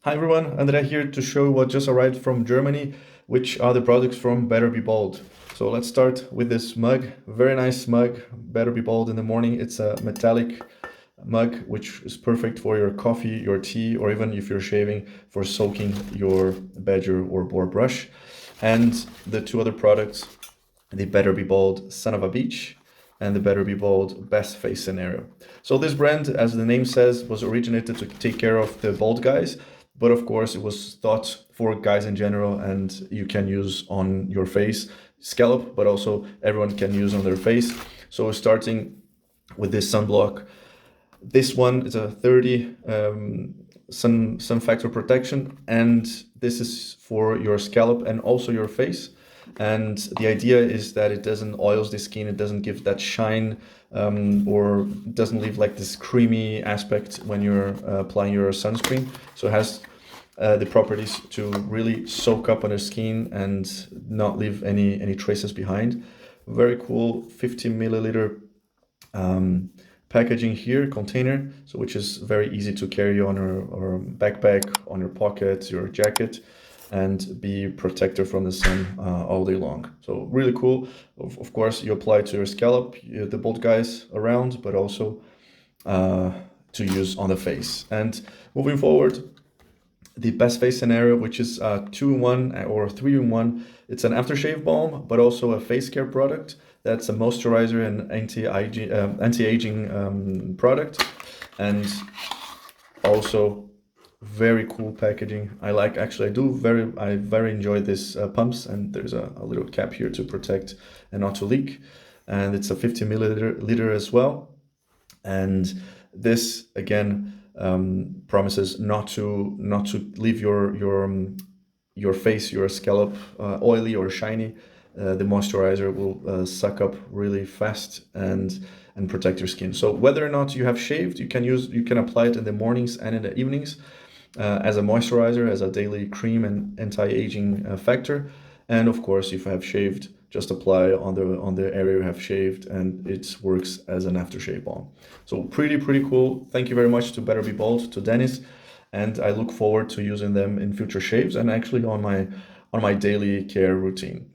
Hi everyone, André here to show what just arrived from Germany, which are the products from Better Be Bold. So let's start with this mug, very nice mug, Better Be Bold in the morning. It's a metallic mug, which is perfect for your coffee, your tea, or even if you're shaving for soaking your badger or boar brush. And the two other products, the Better Be Bold Son of a Beach and the Better Be Bold Best Face Scenario. So this brand, as the name says, was originated to take care of the bald guys, but of course it was thought for guys in general, and you can use on your face, scalp, but also everyone can use on their face. So starting with this sunblock, this one is a 30 sun factor protection, and this is for your scalp and also your face. And the idea is that it doesn't oils the skin, it doesn't give that shine, or doesn't leave like this creamy aspect when you're applying your sunscreen. So it has the properties to really soak up on the skin and not leave any traces behind. Very cool 50 milliliter packaging here, container, so which is very easy to carry on your backpack, on your pocket, your jacket, and be protected from the sun all day long. So really cool. Of course, you apply to your scalp, the bald guys around, but also to use on the face. And moving forward, the best face scenario, which is 2-in-1 or 3-in-1. It's an aftershave balm, but also a face care product. That's a moisturizer and anti-aging product, and also very cool packaging. I very enjoy this pumps, and there's a little cap here to protect and not to leak. And it's a 50 milliliter as well. And this again promises not to leave your face, your scalp oily or shiny. The moisturizer will suck up really fast and protect your skin. So whether or not you have shaved, you can apply it in the mornings and in the evenings as a moisturizer, as a daily cream and anti-aging factor. And of course, if you have shaved, just apply on the area you have shaved, and it works as an aftershave balm. So pretty cool. Thank you very much to Better Be Bold, to Dennis, and I look forward to using them in future shaves and actually on my daily care routine.